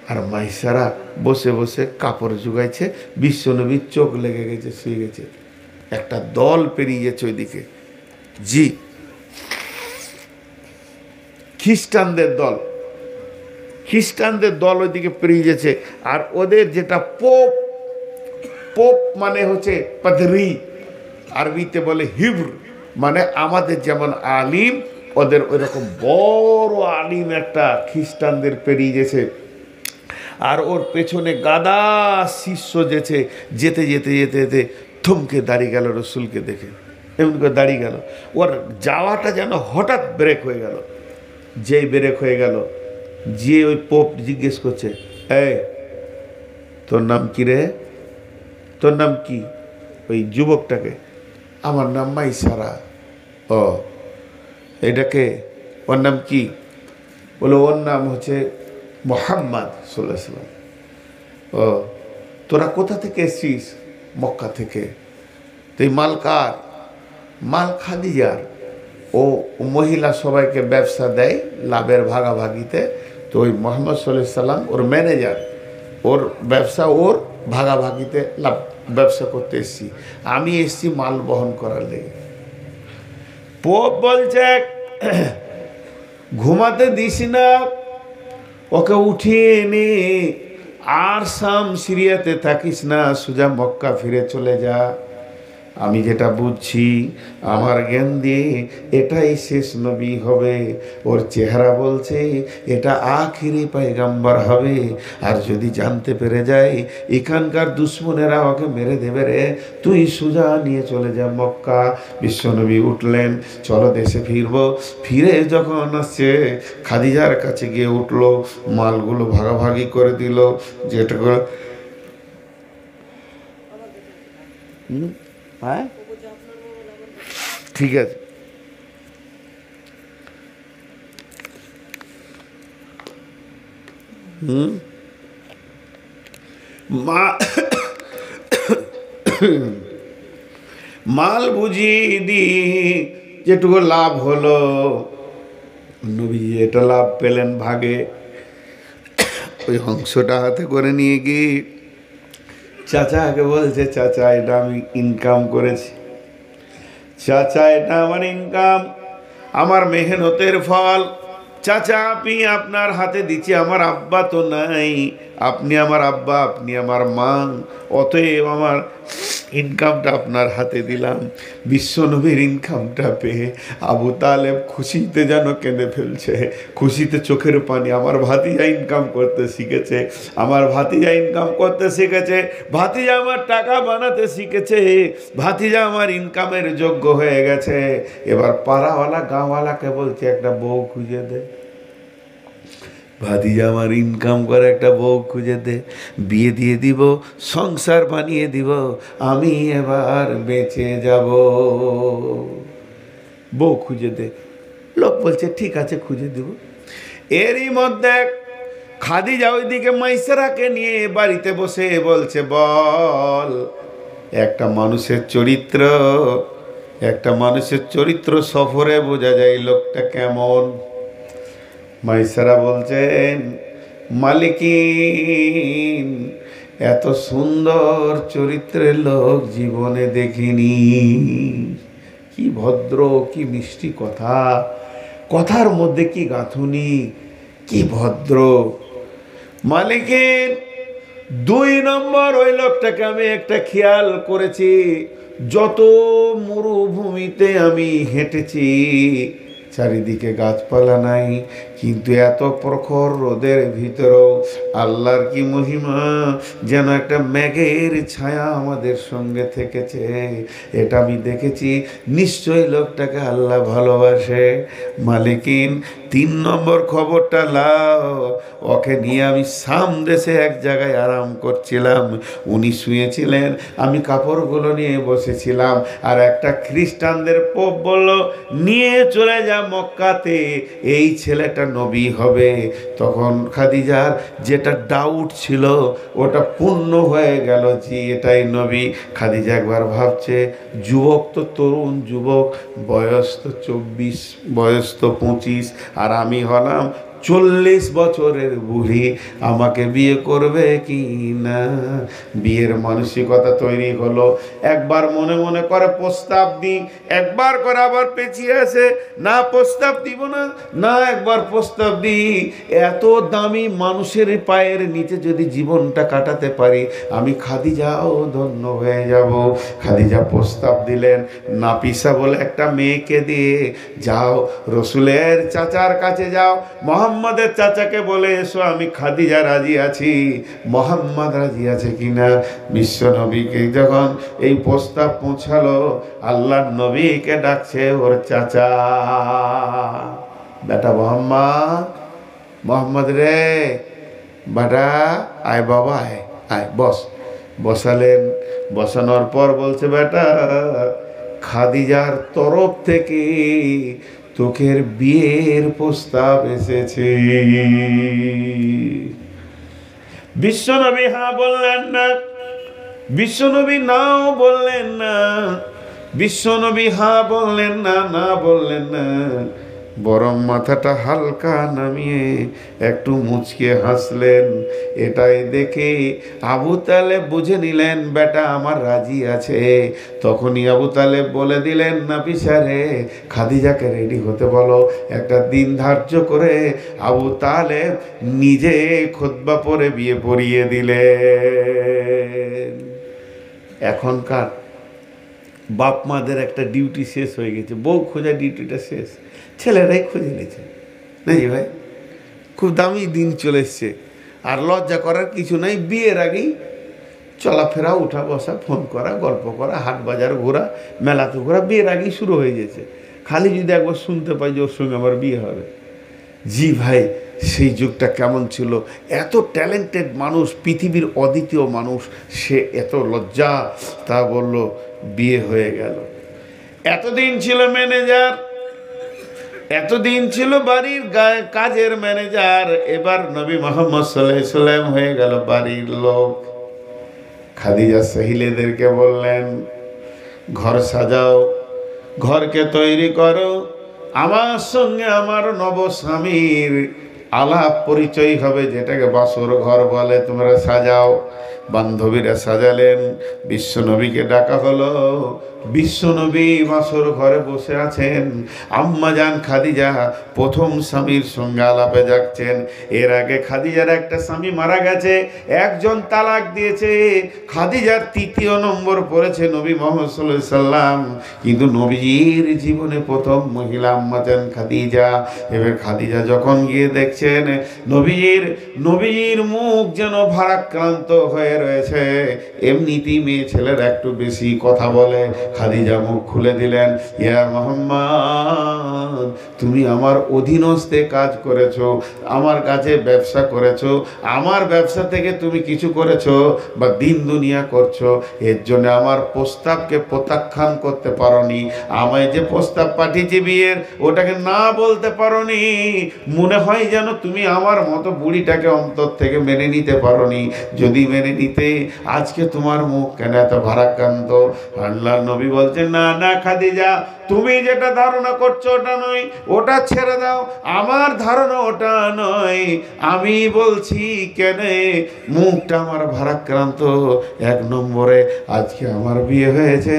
আর মাইসারা বসে বসে কাপড় জুগাইছে, বিশ্বনবীর চোখ লেগে গেছে, শুয়ে গেছে। একটা দল পেরিয়ে গেছে ওইদিকে, জি, খ্রিস্টানদের দল, খ্রিস্টানদের দল ওইদিকে পেরিয়ে গেছে। আর ওদের যেটা পোপ, পোপ মানে হচ্ছে পাদরি, আরবিতে বলে হিব্র, মানে আমাদের যেমন আলিম, ওদের ওই রকম বড় আলিম একটা খ্রিস্টানদের পেরিয়ে গেছে। আর ওর পেছনে গাদা শিষ্য যেছে, যেতে যেতে যেতে যেতে থমকে দাঁড়িয়ে গেল রসুলকে দেখে, এমন করে দাঁড়িয়ে গেল। ওর যাওয়াটা যেন হঠাৎ ব্রেক হয়ে গেল। যেই ব্রেক হয়ে গেল, যে ওই পোপ জিজ্ঞেস করছে, এই তোর নাম কি রে, তোর নাম কি? ওই যুবকটাকে, আমার নাম মাইসারা। ও, এটাকে ওর নাম কি? বলে ওর নাম হচ্ছে মোহাম্মদ সাল্লাল্লাহু আলাইহি ওয়াসাল্লাম। ও, তোরা কোথা থেকে এসছিস? মক্কা থেকে। তো এই মাল কার? মাল খাদিজার। ও মহিলা সবাইকে ব্যবসা দেয় লাভের ভাগাভাগিতে। তো ওই মোহাম্মদ সাল্লাল্লাহু আলাইহি ওয়াসাল্লাম ওর ম্যানেজার, ওর ব্যবসা, ওর ভাগাভাগিতে লাভ ব্যবসা করতে এসছি, আমি এসছি মাল বহন করার লেগে। পোপ বলছে, ঘুমাতে দিস না, ওকে উঠিয়ে এনে আর শাম সিরিয়াতে থাকিস না, সোজা মক্কা ফিরে চলে যা। আমি যেটা বুঝছি, আমার জ্ঞান দিয়ে এটাই শেষ নবী হবে। ওর চেহারা বলছে এটা আখিরি পয়গাম্বর হবে। আর যদি জানতে পেরে যায় এখানকার দুশ্মনেরা ওকে মেরে দেবে রে, তুই সোজা নিয়ে চলে যা মক্কা। বিশ্বনবী উঠলেন, চলো দেশে ফিরবো। ফিরে যখন আসছে, খাদিজার কাছে গিয়ে উঠলো, মালগুলো ভাগাভাগি করে দিল, যেটা করে হ্যাঁ ঠিক আছে। মাল বুঝিয়ে দি যেটুকু লাভ হলো, নবী এটা লাভ পেলেন ভাগে। ওই অংশটা হাতে করে নিয়ে গিয়ে চাচাকে বলছে, চাচা এটা আমি ইনকাম করেছি, চাচা এটা আমার ইনকাম, আমার মেহনতের ফল। চাচা আপনি আপনার হাতে দিচ্ছি, আমার আব্বা তো নাই, আপনি আমার আব্বা, আপনি আমার মা, অতএব আমার ইনকামটা আপনার হাতে দিলাম। বিশ্বনবীর ইনকামটা পেয়ে আবু তালেব খুশিতে যেন কেঁদে ফেলছে, খুশিতে চোখের পানি। আমার ভাতিজা ইনকাম করতে শিখেছে, আমার ভাতিজা ইনকাম করতে শিখেছে, ভাতিজা আমার টাকা বানাতে শিখেছে, ভাতিজা আমার ইনকামের যোগ্য হয়ে গেছে। এবার পাড়াওয়ালা গাঁওয়ালাকে বলছে একটা বউ খুঁজে দে, ভাতিজা আমার ইনকাম করে একটা বউ খুঁজে দে, বিয়ে দিয়ে দিব, সংসার বানিয়ে দিব, আমি এবার বেঁচে যাব, বউ খুঁজে দে। লোক বলছে ঠিক আছে খুঁজে দিব। এরই মধ্যে খাদিজা ওইদিকে মাইসারাকে নিয়ে বাড়িতে বসে বলছে, বল একটা মানুষের চরিত্র, একটা মানুষের চরিত্র সফরে বোঝা যায় লোকটা কেমন। মাইসারা বলছেন, মালিকিন এত সুন্দর চরিত্রের লোক জীবনে দেখিনি, কি ভদ্র, কি মিষ্টি কথা, কথার মধ্যে কি গাঁথুনি, কি ভদ্র। মালিকিন 2 নম্বর ওই লোকটাকে আমি একটা খেয়াল করেছি, যত মরুভূমিতে আমি হেঁটেছি চারিদিকে গাছপালা নাই, কিন্তু এত প্রখর রোদের ভিতরেও আল্লাহর কি মহিমা, যেন একটা মেঘের ছায়া আমাদের সঙ্গে থেকেছে, এটা আমি দেখেছি। নিশ্চয়ই লোকটাকে আল্লাহ ভালোবাসে। মালিকিন 3 নম্বর খবরটা লাও, ওকে নিয়ে আমি শাম দেশে এক জায়গায় আরাম করছিলাম, উনি শুয়েছিলেন, আমি কাপড়গুলো নিয়ে বসেছিলাম, আর একটা খ্রিস্টানদের পোপ বলল নিয়ে চলে যা মক্কাতে, এই ছেলেটা নবী হবে। তখন খাদিজার যেটা ডাউট ছিল ওটা পূর্ণ হয়ে গেল, যে এটাই নবী। খাদিজা একবার ভাবছে, যুবক তো তরুণ যুবক, বয়স তো 24, বয়স তো 25, আর আমি হলাম 40 বছরের বুড়ি আমাকে বিয়ে করবে কি না। বিয়ের মানসিকতা তৈরি হলো। একবার মনে মনে করে প্রস্তাব দিই, একবার করে আবার পেছিয়ে আসে, না প্রস্তাব দিব না, না একবার প্রস্তাব দিই। এত দামি মানুষের পায়ের নিচে যদি জীবনটা কাটাতে পারি, আমি খাদিজাও ধন্য হয়ে যাব। খাদিজা প্রস্তাব দিলেন, নাফিসা বলে একটা মেয়েকে দিয়ে, যাও রসুলের চাচার কাছে যাও, মোহাম্মদের চাচাকে বলে এসো আমি খাদিজা রাজি আছি, মোহাম্মদ রাজি আছে কিনা। বিশ্ব নবীকে যখন এই প্রস্তাব পৌঁছালো, আল্লাহ নবীকে ডাকছে ওর চাচা, বেটা মোহাম্মদ, মোহাম্মদ রে বেটা, আয় বাবা আয়, আয় বস। বসালেন, বসানোর পর বলছে, বেটা খাদিজার তরফ থেকে তোকের বিয়ের প্রস্তাব এসেছে। বিশ্বনবী হ্যাঁ বললেন না, বিশ্বনবী নাও বললেন না, বিশ্বনবী হ্যাঁ বললেন না, না বললেন না, বরং মাথাটা হালকা নামিয়ে একটু মুচকে হাসলেন। এটাই দেখে আবু তালেব বুঝে নিলেন বেটা আমার রাজি আছে। তখনই আবু তালেব বলে দিলেন, নাফিসা রে খাদিজাকে রেডি হতে বলো। একটা দিন ধার্য করে আবু তালেব নিজে খুতবা পড়ে বিয়ে পড়িয়ে দিলেন। এখনকার বাপ মাদের একটা ডিউটি শেষ হয়ে গেছে, বউ খোঁজা ডিউটিটা শেষ, ছেলেরাই খুঁজে নিয়েছে নাকি ভাই? খুব দামি দিন চলে এসছে, আর লজ্জা করার কিছু নাই। বিয়ের আগেই চলাফেরা, উঠা বসা, ফোন করা, গল্প করা, হাট বাজার ঘোরা, মেলাতে ঘোরা বিয়ের আগেই শুরু হয়ে গেছে। খালি যদি একবার শুনতে পাই যে ওর সঙ্গে আমার বিয়ে হবে। জি ভাই, সেই যুগটা কেমন ছিল! এত ট্যালেন্টেড মানুষ, পৃথিবীর অদ্বিতীয় মানুষ, সে এত লজ্জা, তা বলল বিয়ে হয়ে গেল। এতদিন ছিল ম্যানেজার, এতদিন ছিল বাড়ির কাজের ম্যানেজার, এবার নবী মুহাম্মদ সাল্লাল্লাহু আলাইহি ওয়াসাল্লাম হয়ে গেল বাড়ির লোক। খাদিজা সহিলেদেরকে বললেন, ঘর সাজাও, ঘরকে তৈরি করো, আমার সঙ্গে আমার নবস্বামীর আলাপ পরিচয় হবে, যেটাকে বাসর ঘর বলে, তোমরা সাজাও। বান্ধবীরা সাজালেন, বিশ্বনবীকে ডাকা হলো। বিশ্বনবী বাসর ঘরে বসে আছেন, আম্মা জান খাদিজা প্রথম স্বামীর সঙ্গে আলাপে যাচ্ছেন। এর আগে খাদিজার একটা স্বামী মারা গেছে, একজন তালাক দিয়েছে, খাদিজার তৃতীয় নম্বর পড়েছে নবী মুহাম্মদ সাল্লাল্লাহু আলাইহি সাল্লাম। কিন্তু নবীজির জীবনে প্রথম মহিলা আম্মা জান খাদিজা। এবার খাদিজা যখন গিয়ে দেখছেন নবীজির মুখ যেন ভারাক্রান্ত হয়ে রয়েছে, এমনিতেই মেয়ে ছেলেরা একটু বেশি কথা বলে। খাদিজা মুখ খুলে দিলেন, ইয়া মুহাম্মদ, তুমি আমার অধীনস্থে কাজ করেছো, আমার কাছে ব্যবসা করেছো, আমার ব্যবসা থেকে তুমি কিছু করেছো বা দিন দুনিয়া করছো, এর জন্য আমার প্রস্তাবকে প্রত্যাখ্যান করতে পারোনি। আমায় যে প্রস্তাব পাঠিয়েছি বিয়ের, ওটাকে না বলতে পারোনি। মনে হয় যেন তুমি আমার মতো বুড়িটাকে অন্তর থেকে মেনে নিতে পারোনি। যদি মেনে নিতে, আজকে তোমার মুখ কেন এত ভারাক্রান্ত? আল্লাহর নবী বলছেন, না না খাদিজা, তুমি যেটা ধারণা করছো ওটা নয়, ওটা ছেড়ে দাও। আমার ধারণা ওটা নয়, আমি বলছি কেন মুখটা আমার ভারাক্রান্ত। এক নম্বরে আজকে আমার বিয়ে হয়েছে,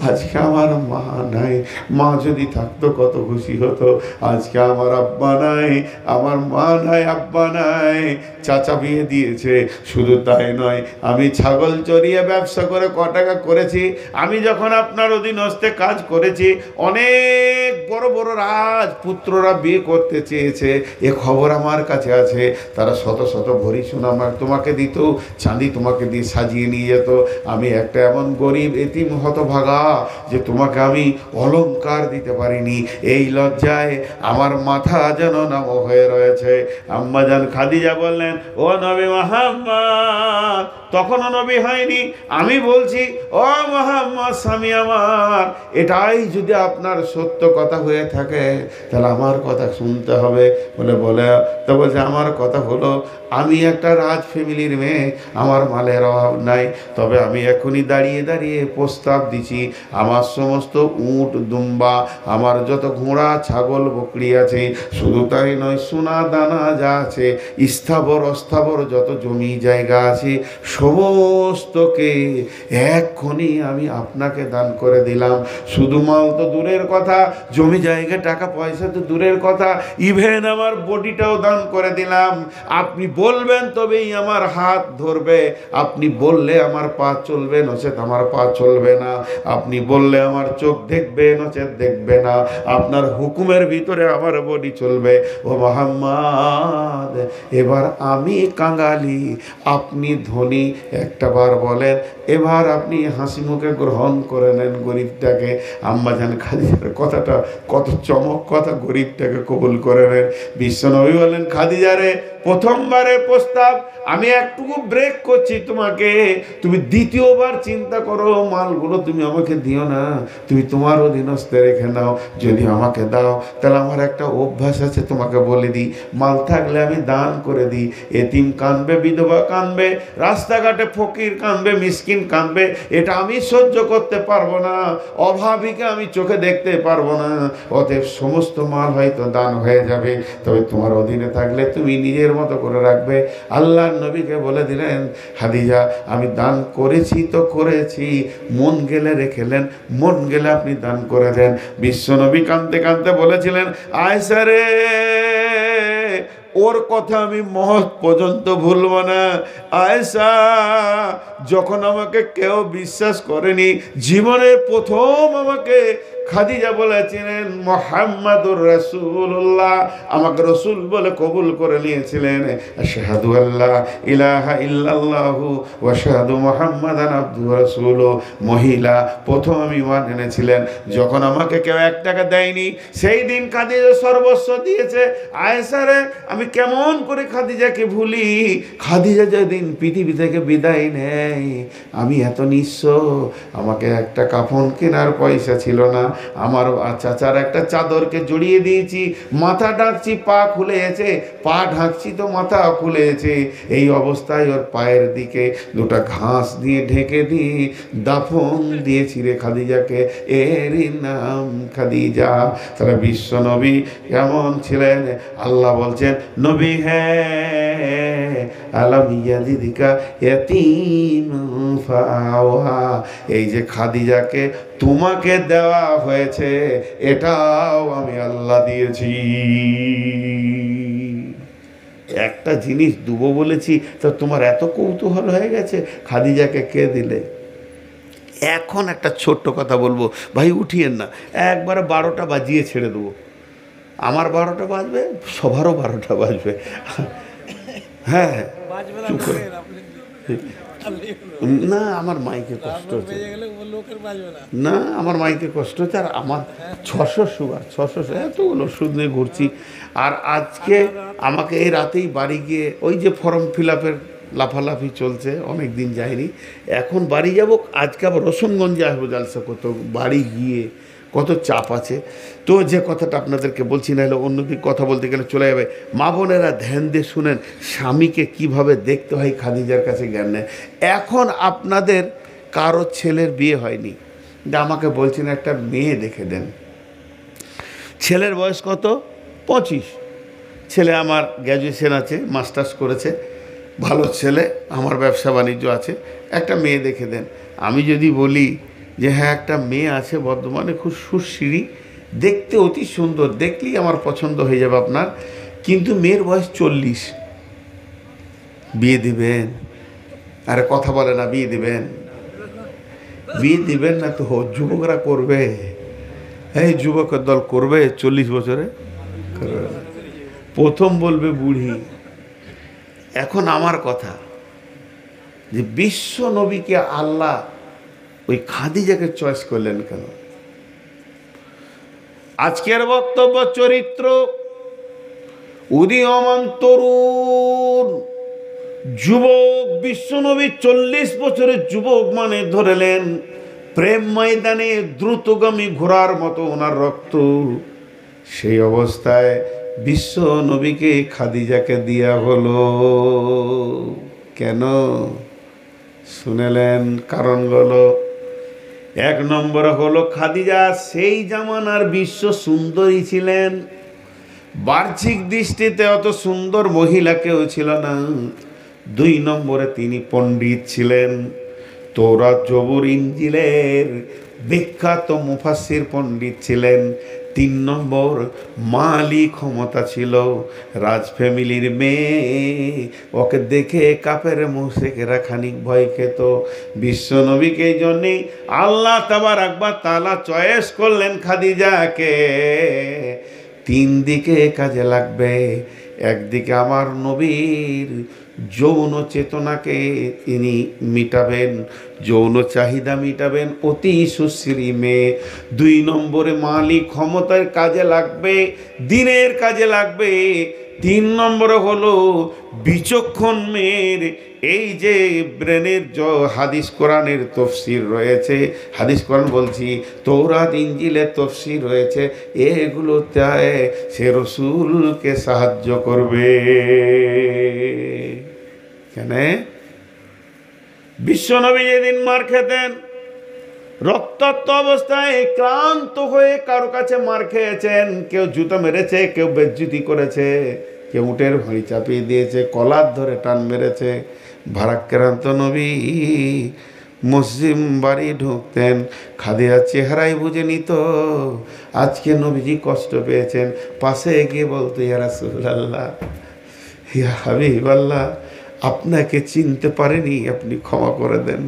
আজকে আমার মা নাই, মা যদি থাকতো কত খুশি হতো। আজকে আমার আব্বা নাই, আমার মা নাই, আব্বা নাই, চাচা বিয়ে দিয়েছে। শুধু তাই নয়, আমি ছাগল চড়িয়ে ব্যবসা করে ক টাকা করেছি। আমি যখন আপনার অধীনস্থে কাজ করেছি, অনেক বড় বড় রাজপুত্ররা বিয়ে করতে চেয়েছে, এ খবর আমার কাছে আছে। তারা শত শত ভরি সোনা তোমাকে দিত, চাঁদি তোমাকে দিয়ে সাজিয়ে নিয়ে যেত। আমি একটা এমন গরিব এতিম হতভাগা যে তোমাকে আমি অলংকার দিতে পারিনি। এই লজ্জায় আমার মাথা যেন নাম হয়ে রয়েছে। আম্মা জান খাদিজা বললেন, ও নবী মুহাম্মদ, তখনও নবী হয়নি, আমি বলছি, ও মুহাম্মদ, স্বামী আমার, এটাই যদি আপনার সত্য কথা হয়ে থাকে তাহলে আমার কথা শুনতে হবে। বলে তো বলছে আমার কথা হলো, আমি একটা রাজ ফ্যামিলির মেয়ে, আমার মালের অভাব নাই, তবে আমি এখনই দাঁড়িয়ে দাঁড়িয়ে প্রস্তাব দিছি, আমার সমস্ত উট দুম্বা, আমার যত ঘোড়া ছাগল বকরি আছে, শুধু তাই নয়, সোনা দানা যা আছে, স্থাবর অস্থাবর যত জমি জায়গা আছে, সমস্তকে এক্ষুনি আমি আপনাকে দান করে দিলাম। শুধু মাল তো দূরের কথা, জমি জায়গা টাকা পয়সা তো দূরের কথা, ইভেন আমার বডিটাও দান করে দিলাম। আপনি বলবেন তবেই আমার হাত ধরবে, আপনি বললে আমার পা চলবে, নচেত আমার পা চলবে না, আপনি বললে আমার চোখ দেখবে, নচেত দেখবে না, আপনার হুকুমের ভিতরে আমার বডি চলবে। ও মুহাম্মদ, এবার আমি কাঙালি, আপনি ধনী, একটা বার বলেন, এবার আপনি হাসি মুখে গ্রহণ করে নেন গরিবটাকে। আম্মাজান খাদিজার কথাটা কত চমক কথা, গরিবটাকে কবুল করে নেন। বিশ্বনবী বলেন, খাদিজা রে, প্রথমবারের প্রস্তাব, আমি একটুকু ব্রেক করছি তোমাকে, তুমি দ্বিতীয়বার চিন্তা করো, মালগুলো তুমি আমাকে দিও না, তুমি তোমার অধীনস্থে রেখে নাও। যদি আমাকে দাও তাহলে আমার একটা অভ্যাস আছে, তোমাকে বলে দিই, মাল থাকলে আমি দান করে দিই। এতিম কাঁদবে, বিধবা কাঁদবে, রাস্তাঘাটে ফকির কাঁদবে, মিসকিন কাঁদবে, এটা আমি সহ্য করতে পারবো না, অভাবীকে আমি চোখে দেখতে পারবো না, অতএব সমস্ত মাল হয়তো দান হয়ে যাবে, তবে তোমার অধীনে থাকলে তুমি নিজের মতো করে রাখবে। আল্লাহর নবীকে বলে দিলেন, খাদিজা আমি দান করেছি তো করেছি, মন গেলে রেখেলেন, মন গেলে আপনি দান করে দেন। বিশ্বনবী কাঁদতে কাঁদতে বলেছিলেন, আয়েশা রে, ওর কথা আমি মহৎ পর্যন্ত ভুলব না। আয়েশা, যখন আমাকে কেউ বিশ্বাস করেনি, জীবনের প্রথম আমাকে খাদিজা বলেছিলেন মুহাম্মাদুর রাসূলুল্লাহ, আমাকে রসুল বলে কবুল করে নিয়েছিলেন। আশহাদু আল্লা ইলাহা ইল্লাল্লাহু ওয়া আশহাদু মুহাম্মাদান আবদুহু ওয়া রাসূলুহু, মহিলা প্রথম আমি ঈমান এনেছিলেন। যখন আমাকে কেউ 1 টাকা দেয়নি, সেই দিন খাদিজা সর্বস্ব দিয়েছে। আয়েশা রে, আমি কেমন করে খাদিজাকে ভুলি? খাদিজা যেদিন পৃথিবী থেকে বিদায় নেয়, আমি এত নিঃস্ব, আমাকে একটা কাফন কেনার পয়সা ছিল না, আমার চাচার একটা চাদরকে জড়িয়ে দিয়েছি, মাথা ঢাকছি, পা খুলেছে, পা ঢাকছি তো মাথা খুলেছে, এই অবস্থায় ওর পায়ের দিকে 2টা ঘাস দিয়ে ঢেকে দিয়ে দাফন দিয়েছি রে খাদিজাকে, এরই নাম খাদিজা। তাহলে বিশ্ব নবী কেমন ছিলেন? আল্লাহ বলছেন, নবী হ্যাঁ, আলাম ইয়াজিদিকা ইয়াতীমান ফাআওয়া, এই যে খাদিজাকে তোমাকে দেওয়া হয়েছে, এটাও আমি আল্লাহ দিয়েছি। একটা জিনিস দুবো বলেছি তো তোমার এত কৌতূহল হয়ে গেছে, খাদিজাকে কে দিলে? এখন একটা ছোট্ট কথা বলবো, ভাই উঠিয়েন না, একবারে 12টা বাজিয়ে ছেড়ে দেবো। আমার 12টা বাজবে, সবারও 12টা বাজবে। হ্যাঁ, চুপ করে। না, আমার মাইকে কষ্ট হচ্ছে, না আমার মাইকে কষ্ট হচ্ছে, আর আমার 600 সুগার, 600 এতগুলো ওষুধ নিয়ে ঘুরছি। আর আজকে আমাকে এই রাতেই বাড়ি গিয়ে, ওই যে ফর্ম ফিল আপের লাফালাফি চলছে, অনেক দিন যায়নি, এখন বাড়ি যাব, আজকে আবার রসুনগঞ্জে আসবো জালসা করতে, বাড়ি গিয়ে কত চাপ আছে। তো যে কথাটা আপনাদেরকে বলছি, না হলে অন্যদিকে কথা বলতে গেলে চলে যাবে। মা বোনেরা ধ্যান দিয়ে শুনেন, স্বামীকে কিভাবে দেখতে হয় খাদিজার কাছে জ্ঞান নেন। এখন আপনাদের কারো ছেলের বিয়ে হয়নি, আমাকে বলছেন একটা মেয়ে দেখে দেন। ছেলের বয়স কত? 25। ছেলে আমার গ্র্যাজুয়েশন আছে, মাস্টার্স করেছে, ভালো ছেলে, আমার ব্যবসা বাণিজ্য আছে, একটা মেয়ে দেখে দেন। আমি যদি বলি যে হ্যাঁ একটা মেয়ে আছে বর্ধমানে, খুব সুশ্রী, দেখতে অতি সুন্দর, দেখলেই আমার পছন্দ হয়ে যাবে আপনার, কিন্তু মেয়ের বয়স 40, বিয়ে দিবেন? আরে কথা বলে না, বিয়ে দিবেন? বিয়ে দিবেন না তো যুবকরা করবে, এই যুবকের দল করবে 40 বছরে? প্রথম বলবে বুড়ি। এখন আমার কথা, যে বিশ্ব নবীকে আল্লাহ ওই খাদিজাকে চয়েস করলেন কেন? আজকের বক্তব্য চরিত্র, উদীয়মান তরুণ যুবক, বিশ্বনবী 40 বছরের যুবক মানে ধরলেন প্রেম ময়দানে দ্রুতগামী ঘোড়ার মতো ওনার রক্ত। সেই অবস্থায় বিশ্ব নবীকে খাদিজাকে দেয়া হলো। কেন শুনেলেন? কারণগুলো। এক নম্বরে হলো খাদিজা সেই জামানার বিশ্ব সুন্দরী ছিলেন, বাহ্যিক দৃষ্টিতে অত সুন্দর মহিলা কেউ ছিল না। দুই নম্বরে তিনি পণ্ডিত ছিলেন, তৌরাত জবুর ইনজিলের বিখ্যাত মুফাসসির পণ্ডিত ছিলেন। তিন নম্বর মালি ক্ষমতা ছিল, রাজ ফ্যামিলির মেয়ে, ওকে দেখে কাফের মুশরিকরা খানিক ভয় খেত। বিশ্ব নবীকে এই জন্যেই আল্লাহ তাবারাক ওয়া তাআলা চয়েস করলেন খাদিজাকে। তিন দিকে কাজে লাগবে। একদিকে আমার নবীর যৌন চেতনাকে তিনি মিটাবেন, যৌন চাহিদা মিটাবেন, অতি সুশ্রী মেয়ে। দুই নম্বরে মালিক ক্ষমতার কাজে লাগবে, দিনের কাজে লাগবে। তিন নম্বরে হলো বিচক্ষণ মেয়ের এই যে ব্রেনের হাদিস কোরআনের তফসির রয়েছে, হাদিস কোরআন বলছি, তৌরাত ইনজিলের তফসির রয়েছে, এগুলোতে সে রসুলকে সাহায্য করবে। কেন? বিশ্বনবী যেদিন মার খেতেন, রক্তাক্ত অবস্থায় ক্লান্ত হয়ে কারো কাছে মার খেয়েছেন, কেউ জুতো মেরেছে, কেউ বেজ্জুতি করেছে, কেউ উটের ভড়ি চাপিয়ে দিয়েছে, কলার ধরে টান মেরেছে। ভারাক্রান্ত নবী মুসলিম বাড়ি ঢুকতেন, খাদিজার চেহারাই বুঝে নিত আজকে নবীজি কষ্ট পেয়েছেন। পাশে গিয়ে বলতো, ইয়া রাসূলুল্লাহ, ইয়া হাবিবাল্লাহ, আপনাকে চিনতে পারেনি, আপনি ক্ষমা করে দেন।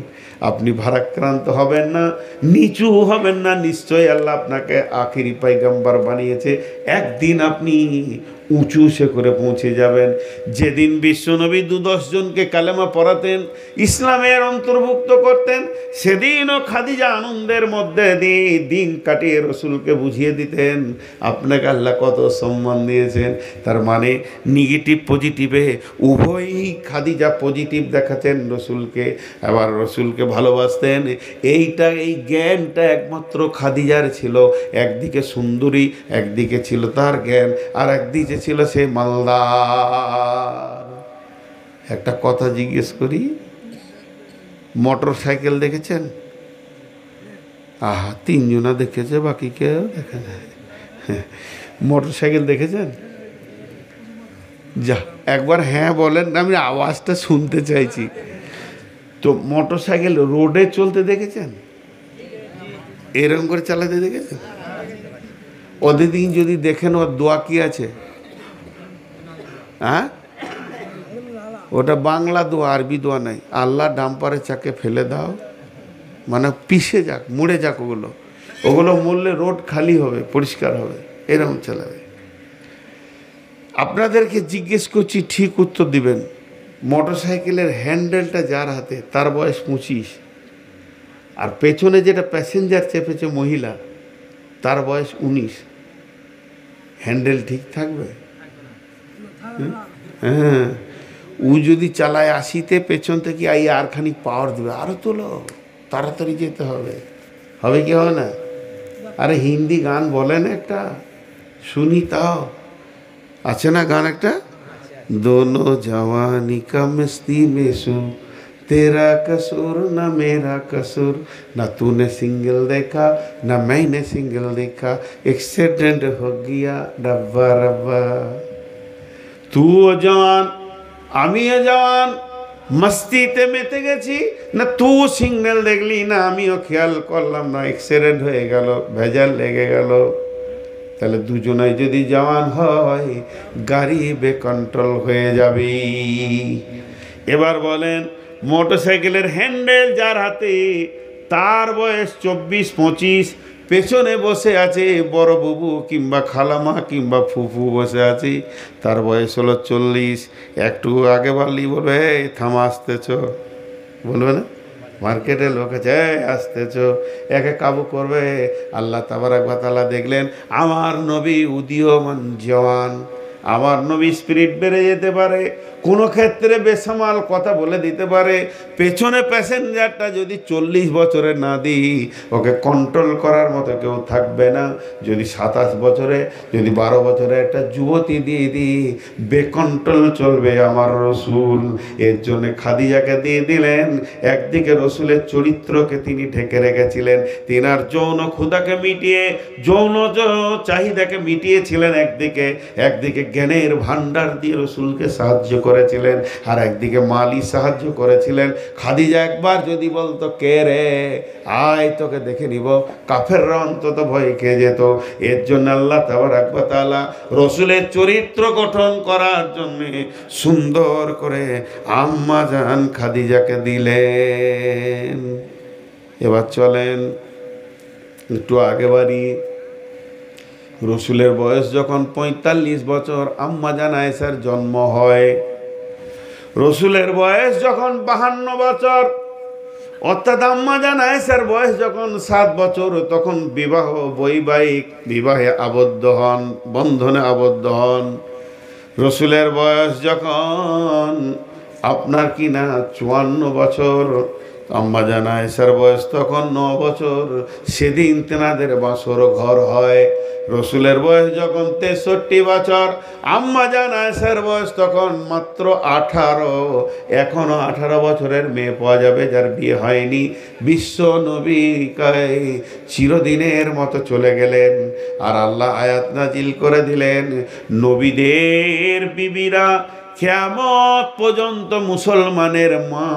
আপনি ভারাক্রান্ত হবেন না, নিচু হবেন না, নিশ্চয়ই আল্লাহ আপনাকে আখিরি পয়গম্বর বানিয়েছে, একদিন আপনি উঁচু সে করে পৌঁছে যাবেন। যেদিন বিশ্বনবী 10 জনকে কালেমা পড়াতেন, ইসলামের অন্তর্ভুক্ত করতেন, সেদিনও খাদিজা আনন্দের মধ্যে দিয়ে দিন কাটিয়ে রসুলকে বুঝিয়ে দিতেন আপনাকে আল্লাহ কত সম্মান দিয়েছেন। তার মানে নেগেটিভ পজিটিভে উভয়ই খাদিজা পজিটিভ দেখাতেন রসুলকে, আবার রসুলকে ভালোবাসতেন। এই জ্ঞানটা একমাত্র খাদিজার ছিল। একদিকে সুন্দরী, একদিকে ছিল তার জ্ঞান, আর একদিকে ছিল সে মালদার। একটা কথা জিজ্ঞেস করি, মোটর সাইকেল দেখেছেন? আহা, 3 জনা দেখেছে, বাকি কেউ দেখে না। মোটর সাইকেল দেখেছেন? যা একবার হ্যাঁ বলেন, আমি আওয়াজটা শুনতে চাইছি। তো মোটর সাইকেল রোডে চলতে দেখেছেন? এরকম করে চালাতে দেখেছেন? ওদের দিন যদি দেখেন ওর দোয়া কি আছে, হ্যাঁ, ওটা বাংলা দোয়া, আরবি দোয়া নাই। আল্লাহ ডাম্পারে চাকে ফেলে দাও, মানে পিষে যাক, মুড়ে যাক, ওগুলো মরলে রোড খালি হবে, পরিষ্কার হবে, এরকম চালাবে। আপনাদেরকে জিজ্ঞেস করছি, ঠিক উত্তর দিবেন। মোটর সাইকেলের হ্যান্ডেলটা যার হাতে, তার বয়স 25, আর পেছনে যেটা প্যাসেঞ্জার চেপেছে মহিলা, তার বয়স 19। হ্যান্ডেল ঠিক থাকবে? হ্যাঁ, ও যদি চালায় 80-তে, পেছন থেকে আর খানিক পাওয়ার দেবে, আরো তোলো, তাড়াতাড়ি যেতে হবে। হবে কি হবে না? আরে হিন্দি গান বলেন একটা, শুনি তাও। আছে না গান একটা, দোনো জওয়ানি কা মস্তি में सू, तेरा कसूर ना मेरा कसूर, ना तूने सिंगल देखा ना मैंने सिंगल देखा, एक्सीडेंट हो गया डब्बा रब्बा। तू जवान আমিও জওয়ান, মস্তিতে মেতে গেছি, না তু সিগন্যাল দেখলি না আমিও খেয়াল করলাম না, অ্যাক্সিডেন্ট হয়ে গেল, ভেজাল লেগে গেল। তাহলে দুজনাই যদি জওয়ান হয়, গাড়ি বেকন্ট্রোল হয়ে যাবে। এবার বলেন, মোটরসাইকেলের হ্যান্ডেল যার হাতে, তার বয়স 24-25, পেছনে বসে আছে বড় বুবু কিংবা খালামা কিংবা ফুফু বসে আছে, তার বয়স হলো 40। একটু আগে বললেই বলবে, এই থামা, আসতেছ, বলবে না? মার্কেটে লোক আছে, আসতেছ, একে কাবু করবে। আল্লাহ তাবারাক ওয়া তাআলা দেখলেন আমার নবী উদীয়মান জওয়ান, আমার নবী স্পিরিট বেড়ে যেতে পারে, কোনো ক্ষেত্রে বেসামাল কথা বলে দিতে পারে। পেছনে প্যাসেঞ্জারটা যদি 40 বছরে না দিই, ওকে কন্ট্রোল করার মতো কেউ থাকবে না। যদি 27 বছরে, যদি 12 বছরে একটা যুবতী দিয়ে দিই, বেকন্ট্রোল চলবে আমার রসুল। এর জন্য খাদিজাকে দিয়ে দিলেন। একদিকে রসুলের চরিত্রকে তিনি ঢেকে রেখেছিলেন, তিনার যৌন ক্ষুধাকে মিটিয়ে, যৌন চাহিদাকে মিটিয়েছিলেন একদিকে জ্ঞানের ভান্ডার দিয়ে রসুলকে সাহায্য করেছিলেন, আর একদিকে মালি সাহায্য করেছিলেন। খাদিজা একবার যদি বলতো, কে রে, আয় তোকে দেখে নিব, কাফেররা অন্তত ভয় খেয়ে যেত। এর জন্য আল্লাহ তাবারাক ওয়া তাআলা রসুলের চরিত্র গঠন করার জন্য সুন্দর করে আম্মা জান খাদিজাকে দিলেন। এবার চলেন একটু আগে বাড়ি। রসুলের বয়স যখন 45 বছর, আম্মা জান আয়েশার জন্ম হয়। রসুলের বয়স যখন 52 বছর, অর্থাৎ আম্মা জান আয়েশার বয়স যখন 7 বছর, তখন বৈবাহিক বিবাহে আবদ্ধ হন, বন্ধনে আবদ্ধ হন। রসুলের বয়স যখন আপনার কিনা 54 বছর, আম্মা জান আয়েশার বয়স তখন 9 বছর, সেদিন তেনাদের বাসর ঘর হয়। রসুলের বয়স যখন 63 বছর, আম্মা জান আয়েশার বয়স তখন মাত্র 18। এখনো 18 বছরের মেয়ে পাওয়া যাবে যার বিয়ে হয়নি। বিশ্ব নবী চিরদিনের মতো চলে গেলেন, আর আল্লাহ আয়াত নাজিল করে দিলেন, নবীদের বিবিরা কিয়ামত পর্যন্ত মুসলমানের মা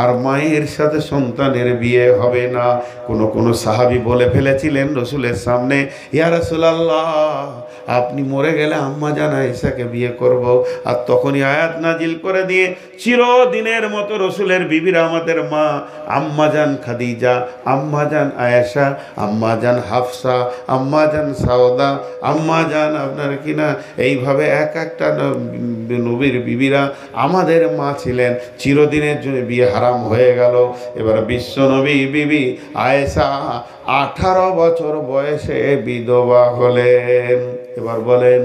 আর মায়ের সাথে সন্তানের বিয়ে হবে না। কোন সাহাবী বলে ফেলেছিলেন রসুলের সামনে, ইয়া রাসূলুল্লাহ, আপনি মরে গেলে আম্মা জান আয়েশাকে বিয়ে করব। আর তখনই আয়াত নাজিল করে দিয়ে চিরদিনের মতো রসুলের বিবিরা আমাদের মা, আম্মা জান খাদিজা, আম্মা জান আয়েশা, আম্মা জান হাফসা, আম্মা জান সাওদা, আম্মা জান আপনার কিনা এইভাবে এক একটা নবীর বিবিরা আমাদের মা ছিলেন। চিরদিনের জন্য বিয়ে হারাম হয়ে গেল। এবার বিশ্ব নবী বিবি আয়েশা 18 বছর বয়সে বিধবা হলেন। এবার বলেন,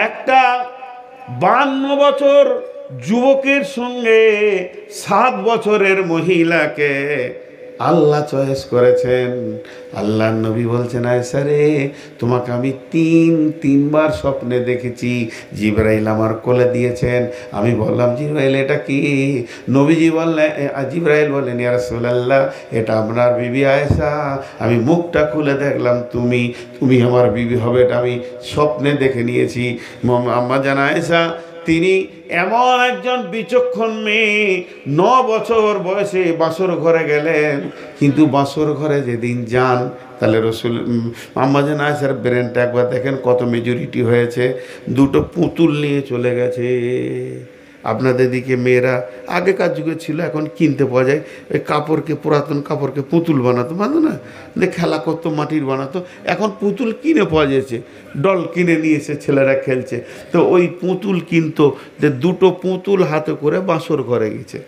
একটা 52 বছর যুবকের সঙ্গে 7 বছরের মহিলাকে আল্লাহ চয়েস করেছেন। আল্লাহ নবী বলছেন, আয়েশা রে, তোমাকে আমি তিনবার স্বপ্নে দেখেছি। জিবরাইল আমার কোলে দিয়েছেন। আমি বললাম, জিবরাইল এটা কি? নবীজি বললেন, জিবরাইল বললেন, ইয়া রাসূলুল্লাহ, এটা আপনার বিবি আয়েশা। আমি মুখটা খুলে দেখলাম তুমি আমার বিবি হবে, এটা আমি স্বপ্নে দেখে নিয়েছি। আম্মা জান আয়েশা তিনি এমন একজন বিচক্ষণ মেয়ে, 9 বছর বয়সে বাসর ঘরে গেলেন। কিন্তু বাসর ঘরে যেদিন যান, তাহলে রসুল আম্মা জান আয়েশার ব্রেনটা একবার দেখেন কত মেজরিটি হয়েছে। 2টো পুতুল নিয়ে চলে গেছে। আপনাদের দিকে মেয়েরা আগেকার যুগে ছিল, এখন কিনতে পাওয়া যায়, ওই পুরাতন কাপড়কে পুতুল বানাতো না, খেলা করতো, মাটির বানাতো। এখন পুতুল কিনে পাওয়া যাচ্ছে, ডল কিনে নিয়ে এসে ছেলেরা খেলছে। তো ওই পুতুল কিনতো, যে 2টো পুতুল হাতে করে বাসর ঘরে গেছে।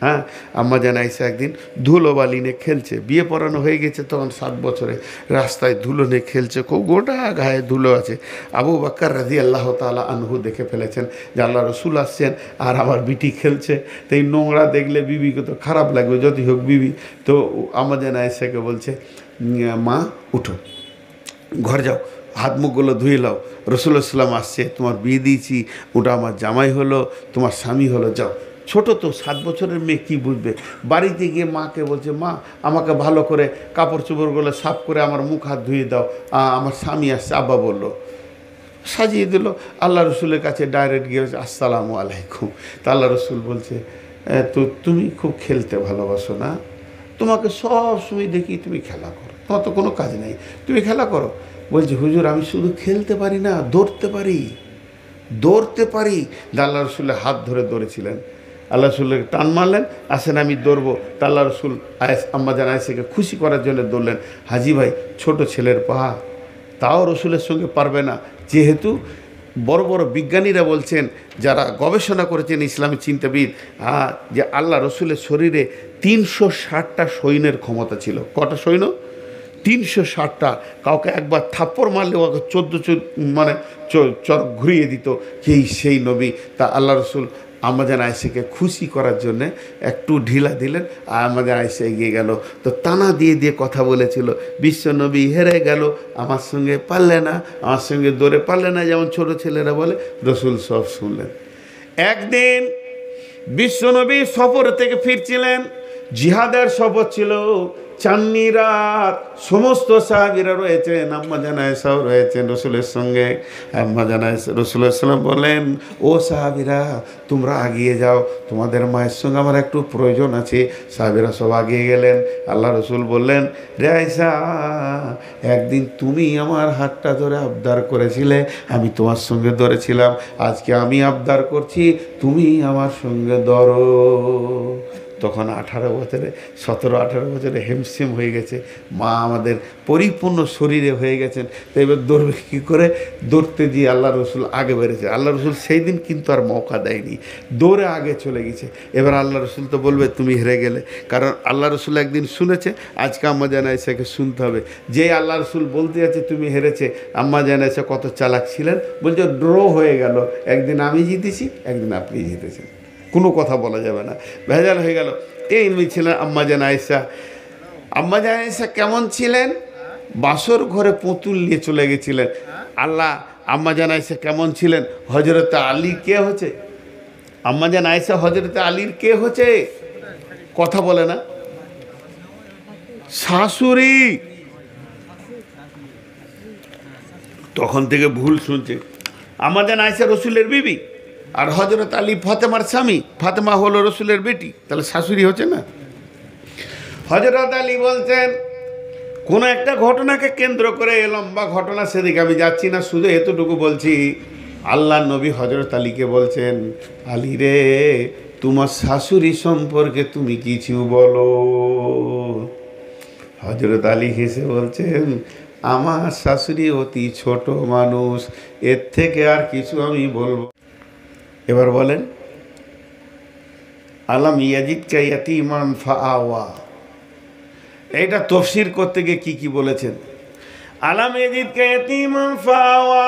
হ্যাঁ, আম্মা জান আয়েশা একদিন ধুলো বালি নিয়ে খেলছে, বিয়ে পড়ানো হয়ে গেছে তখন 7 বছরে, রাস্তায় ধুলো নিয়ে খেলছে, খুব গোটা গায়ে ধুলো আছে। আবু বকর রাদিয়াল্লাহু তাআলা আনহু দেখে ফেলেছেন যে আল্লাহ রসুল আসছেন আর আমার বিটি খেলছে। তো এই নোংরা দেখলে বিবিকে তো খারাপ লাগবে, যতই হোক বিবি। তো আম্মা জান আয়েশাকে বলছে, মা উঠো, ঘর যাও, হাত মুখগুলো ধুয়ে নাও, রসুল্লাহ সাল্লাম আসছে, তোমার বিয়ে দিয়েছি, ওটা আমার জামাই হলো, তোমার স্বামী হলো, যাও। ছোট তো, 7 বছরের মেয়ে কী বুঝবে। বাড়িতে গিয়ে মাকে বলছে, মা আমাকে ভালো করে কাপড় চোপড়গুলো সাফ করে আমার মুখ হাত ধুয়ে দাও, আমার স্বামী আসছে। আব্বা বললো, সাজিয়ে দিল। আল্লাহ রসুলের কাছে ডাইরেক্ট গিয়ে আসসালামু আলাইকুম। তা আল্লাহ রসুল বলছে, তো তুমি খুব খেলতে ভালোবাসো না? তোমাকে সব সময় দেখি তুমি খেলা করো, তোমার তো কোনো কাজ নেই, তুমি খেলা করো। বলছে, হুজুর আমি শুধু খেলতে পারি না, দৌড়তে পারি। আল্লাহ রসুলের হাত ধরে দৌড়েছিলেন। আল্লাহ রসুলের টান মারলেন, আসেন আমি দৌড়বো। তা আল্লাহ রসুল আম্মা জান আয়েশাকে খুশি করার জন্য দৌড়লেন। হাজি ভাই, ছোট ছেলের পা, তাও রসুলের সঙ্গে পারবে না। যেহেতু বড় বড় বিজ্ঞানীরা বলছেন, যারা গবেষণা করেছেন ইসলামী চিন্তাবিদ, যে আল্লাহ রসুলের শরীরে 360টা সৈন্যের ক্ষমতা ছিল। কটা সৈন্য? 360টা, কাউকে একবার থাপ্পড় মারলে ওকে 14 মানে চর ঘুরিয়ে দিত। সেই নবী। তা আল্লাহ রসুল আম্মাজান আয়েশাকে খুশি করার জন্যে একটু ঢিলা দিলেন, আর আম্মাজান আয়েশা এগিয়ে গেল। তো টানা দিয়ে দিয়ে কথা বলেছিল, বিশ্ব নবী হেরে গেল, আমার সঙ্গে পারলে না, আমার সঙ্গে দৌড়ে পারলে না, যেমন ছোট ছেলেরা বলে। রসুল সব শুনলেন। একদিন বিশ্বনবী সফর থেকে ফিরছিলেন, জিহাদের সফর ছিল, চাঁদনি রাত, সমস্ত সাহাবীরা রয়েছেন, আম্মাজান আয়েশাও রয়েছেন রসুলের সঙ্গে। আম্মাজান আয়েশা রসুলের সাল্লাম বলেন, ও সাহাবীরা তোমরা আগিয়ে যাও, তোমাদের মায়ের সঙ্গে আমার একটু প্রয়োজন আছে। সাহাবীরা সব আগিয়ে গেলেন। আল্লাহ রসুল বললেন, রে আয়েশা, একদিন তুমি আমার হাতটা ধরে আবদার করেছিলে, আমি তোমার সঙ্গে ধরেছিলাম, আজকে আমি আবদার করছি, তুমি আমার সঙ্গে ধরো। তখন 18 বছরে 17-18 বছরে হেমসেম হয়ে গেছে, মা আমাদের পরিপূর্ণ শরীরে হয়ে গেছেন। তো এবার দৌড়বে কী করে? দৌড়তে দিয়ে আল্লাহ রসুল আগে বেড়েছে। আল্লাহ রসুল সেই দিন কিন্তু আর মৌকা দেয়নি, দৌড়ে আগে চলে গেছে। এবার আল্লাহ রসুল তো বলবে তুমি হেরে গেলে, কারণ আল্লাহ রসুল একদিন শুনেছে, আজকে আম্মাজান আয়েশাকে শুনতে হবে। যে আল্লাহ রসুল বলতে যাচ্ছে তুমি হেরেছে, আম্মাজান আয়েশা কত চালাক ছিলেন, বলছে ড্র হয়ে গেল, একদিন আমি জিতেছি, একদিন আপনি জিতেছেন, কোনো কথা বলা যাবে না, ভেজাল হয়ে গেল। এই ছিলেন আম্মাজান আয়েশা। আম্মাজান আয়েশা কেমন ছিলেন? বাসর ঘরে পুতুল নিয়ে চলে গেছিলেন। আল্লাহ আম্মাজান আয়েশা কেমন ছিলেন? হজরত আলী কে হচ্ছে? আম্মাজান আয়েশা হজরত আলীর কে হচ্ছে? কথা বলে না, শাশুড়ি। তখন থেকে ভুল শুনছে। আম্মাজান আয়েশা রসুলের বিবি, আর হজরত আলী ফাতেমার স্বামী, ফাতেমা হলো রসুলের বেটি, তাহলে শাশুড়ি হচ্ছে না। হজরত আলী বলছেন, কোনো একটা ঘটনাকে কেন্দ্র করে লম্বা ঘটনা, সেদিকে আমি যাচ্ছি না, শুধু এতটুকু বলছি। আল্লাহ নবী হজরত আলীকে বলছেন, আলী রে, তোমার শাশুড়ি সম্পর্কে তুমি কিছু বলো। হজরত আলী হেসে বলছেন, আমার শাশুড়ি অতি ছোট মানুষ, এর থেকে আর কিছু আমি বলবো। এবার বলেন, আলাম ইয়াজিদকা ইয়াতীমান ফাআওয়া, এটা তফসির করতে গিয়ে কি কি বলেছেন? আলাম ইয়াজিদকা ইয়াতীমান ফাআওয়া,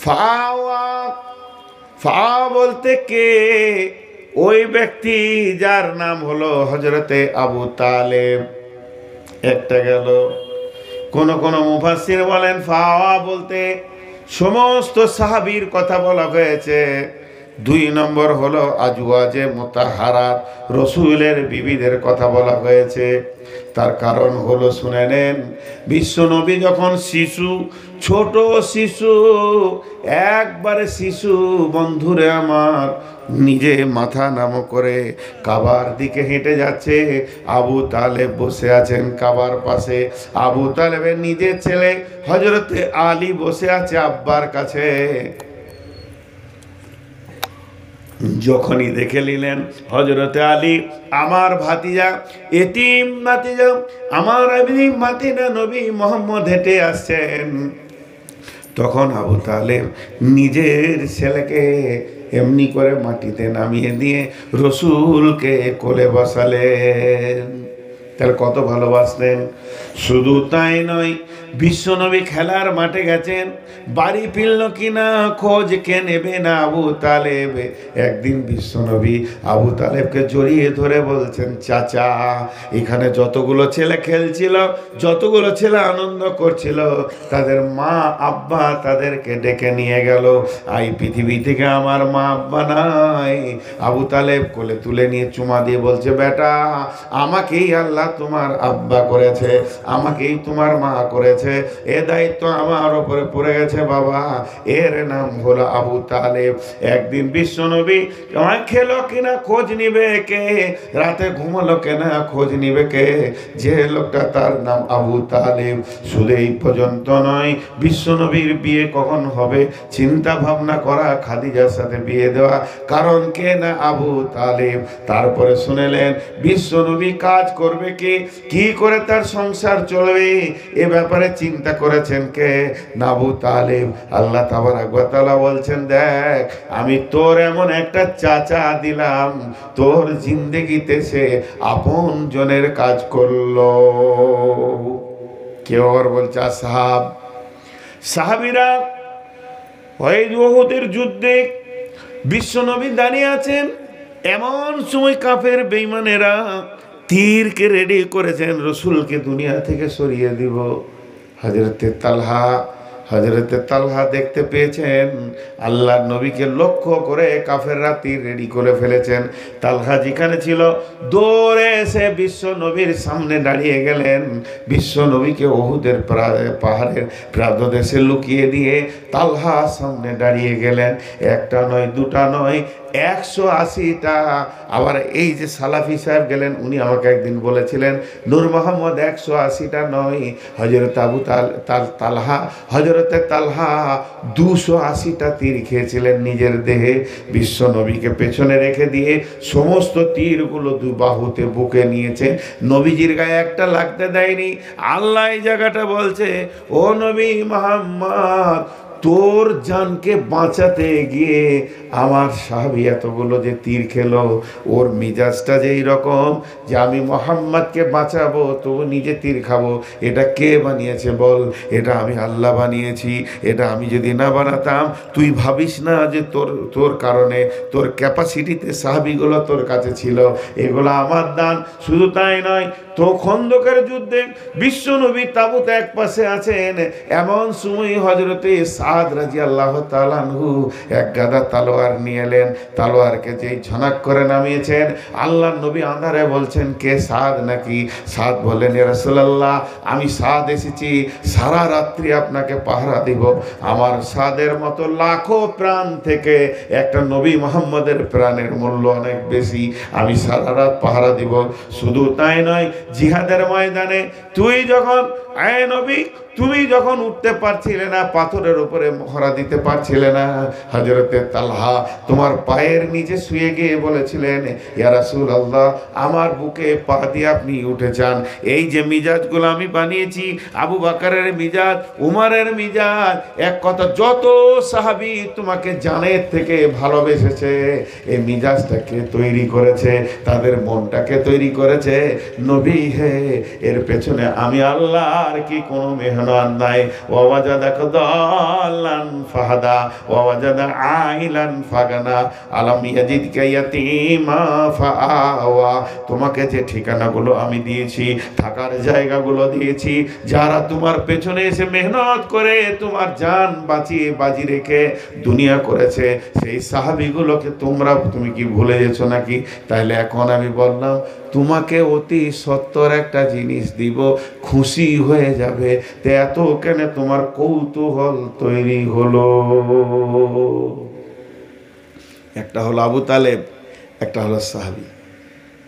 ফাআওয়া, ফা বলতে কে? ওই ব্যক্তি যার নাম হলো হযরতে আবু তালেব। একটা গেল। কোন কোন মুফাসসির বলেন ফাআওয়া বলতে সমস্ত সাহাবীর কথা বলা হয়েছে। 2 নম্বর হলো আজওয়াজে মুতাহহারাত, রসুলের বিবিদের কথা বলা হয়েছে। তার কারণ হলো, শুনে নেন, বিশ্বনবী যখন শিশু, ছোট শিশু, একবারে শিশু, বন্ধুরে আমার, নিজে মাথা নামো করে কাবার দিকে হেঁটে যাচ্ছে, আবু তালেব বসে আছেন কাবার পাশে। আবু তালেবের নিজের ছেলে হযরতে আলী বসে আছে আব্বার কাছে। যখনই দেখে নিলেন হযরতে আলী, আমার ভাতিজা, এতিম ভাতিজা, আমার এতিম ভাতিজা নবী মুহাম্মদ হেঁটে আসছেন, তখন আবু তালেব নিজের ছেলেকে এমনি করে মাটিতে নামিয়ে দিয়ে রসুলকে কোলে বসালেন। তার কত ভালোবাসলেন। শুধু তাই নয়, বিশ্বনবী খেলার মাঠে গেছেন, বাড়ি ফিরল কিনা খোঁজ কে নেবে না আবু তালেব। একদিন বিশ্বনবী আবু তালেবকে জড়িয়ে ধরে বলছেন, চাচা, এখানে যতগুলো ছেলে খেলছিল, যতগুলো ছেলে আনন্দ করছিল, তাদের মা আব্বা তাদেরকে ডেকে নিয়ে গেল। আই পৃথিবী থেকে আমার মা আব্বা নাই। আবু তালেব কোলে তুলে নিয়ে চুমা দিয়ে বলছে, বেটা, আমাকেই আল্লাহ তোমার আব্বা করেছে, আমাকেই তোমার মা করেছে, এ দায়িত্ব আমার উপরে পড়ে গেছে বাবা। এর নাম হলো আবু তালেব। একদিন বিশ্বনবী খেলো কিনা খোঁজ নিবে কে, রাতে ঘুমালো কিনা খোঁজ নিবে কে, যে লোকটা তার নাম আবু তালেব। শুধু এই পর্যন্ত নয়, বিশ্বনবীর বিয়ে কখন হবে চিন্তা ভাবনা করা, খাদিজার সাথে বিয়ে দেওয়া, কারণ কে না আবু তালেব। তারপরে শুনেলেন বিশ্বনবী কাজ করবে কে, কি করে তার সংসার চলবে, এ ব্যাপারে চিন্তা করেছেন কে? আবু তালেব। আল্লাহ তাবারক ওয়া তাআলা বলছেন, দেখ আমি তোর এমন একটা চাচা দিলাম, তোর জিন্দেগিতে সে আপন জনের কাজ করলো। কেউ আর বলছে আসহাব, সাহাবীরা ওই উহুদের যুদ্ধে বিশ্বনবী দাঁড়িয়ে আছেন, এমন সময় কাফের বেঈমানেরা তীরকে রেডি করেছেন, রসুলকে দুনিয়া থেকে সরিয়ে দিব। হযরতে তালহা দেখতে পেয়েছেন আল্লাহর নবীকে লক্ষ্য করে কাফেররা তীর রেডি করে ফেলেছেন। তালহা যেখানে ছিল দৌড়ে এসে বিশ্ব নবীর সামনে দাঁড়িয়ে গেলেন। বিশ্ব নবীকে উহুদের পাহাড়ের প্রান্তদেশে লুকিয়ে দিয়ে তালহা সামনে দাঁড়িয়ে গেলেন। একটা নয়, দুটা নয়, 180টা। আবার এই যে সালাফি সাহেব গেলেন, উনি আমাকে একদিন বলেছিলেন, নূর মোহাম্মদ 180টা নয়, হযরতে তালহা 280টা তীর খেয়েছিলেন নিজের দেহে। বিশ্ব নবীকে পেছনে রেখে দিয়ে সমস্ত তীরগুলো দু বাহুতে বুকে নিয়েছে, নবীজির গায়ে একটা লাগতে দেয়নি। আল্লাহ এই জায়গাটা বলছে, ও নবী মুহাম্মদ, তোর জানকে বাঁচাতে গিয়ে আমার সাহাবী এতগুলো যে তীর খেলো, ওর মিজাজটা যেই রকম যে আমি মোহাম্মদকে বাঁচাবো তো নিজে তীর খাবো, এটা কে বানিয়েছে বল? এটা আমি আল্লাহ বানিয়েছি। এটা আমি যদি না বানাতাম, তুই ভাবিস না যে তোর কারণে, তোর ক্যাপাসিটিতে সাহাবীগুলো তোর কাছে ছিল, এগুলো আমার দান। শুধু তাই নয়, তো খন্দকের যুদ্ধে বিশ্বনবী তাবুতে এক পাশে আছেন, এমন সময় হযরতে সাদ রাদিয়াল্লাহু তাআলা আনহু এক গাদা তলোয়ার নিয়ে এলেন। তলোয়ারকে যেই ঝনক করে নামিয়েছেন, আল্লাহর নবী আঁধারে বলছেন, কে সাদ নাকি? সাদ বললেন, ইয়া রাসূলুল্লাহ, আমি সাদ এসেছি সারা রাত্রি আপনাকে পাহারা দিব। আমার সাদের মতো লাখো প্রাণ থেকে একটা নবী মুহাম্মদের প্রাণের মূল্য অনেক বেশি, আমি সারা রাত পাহারা দিব। শুধু তাই নয়, জিহাদের ময়দানে তুমি যখন উঠতে পারছিলে না, পাথরের উপরে মহড়া দিতে পারছিলে না, হযরতে তালহা তোমার পায়ের নিচে শুয়ে গিয়ে বলেছিলেন, ইয়া রাসূলুল্লাহ, আমার বুকে পা দিয়ে আপনি উঠে যান। এই যে মিজাজগুলো আমি বানিয়েছি, আবু বকরের মিজাজ, উমরের মিজাজ, এক কথা যত সাহাবী তোমাকে জানের থেকে ভালোবেসেছে, এই মিজাজটাকে তৈরি করেছে, তাদের মনটাকে তৈরি করেছে। নবী হে, এর পেছনে আমি আল্লাহর কি কোনো মেহনত নাই? ওয়াজাদাকা দাল্লান ফাহাদা ওয়াজাদা আইলান ফাগানা আলাম ইয়াজিদকা ইয়াতীমা ফাআওয়া। তোমাকে যে ঠিকানাগুলো আমি দিয়েছি, থাকার জায়গাগুলো দিয়েছি, যারা তোমার পেছনে এসে মেহনত করে তোমার জান বাজি রেখে দুনিয়া করেছে, সেই সাহাবীগুলোকে তুমি কি ভুলে গেছো নাকি? তাইলে এখন আমি বললাম, তোমাকে অতি সত্তর একটা জিনিস দিব, খুশি হয়ে যাবে, তে এত কেন তোমার কৌতূহল তৈরি হলো? একটা হলো আবু তালেব, একটা হলো সাহাবী।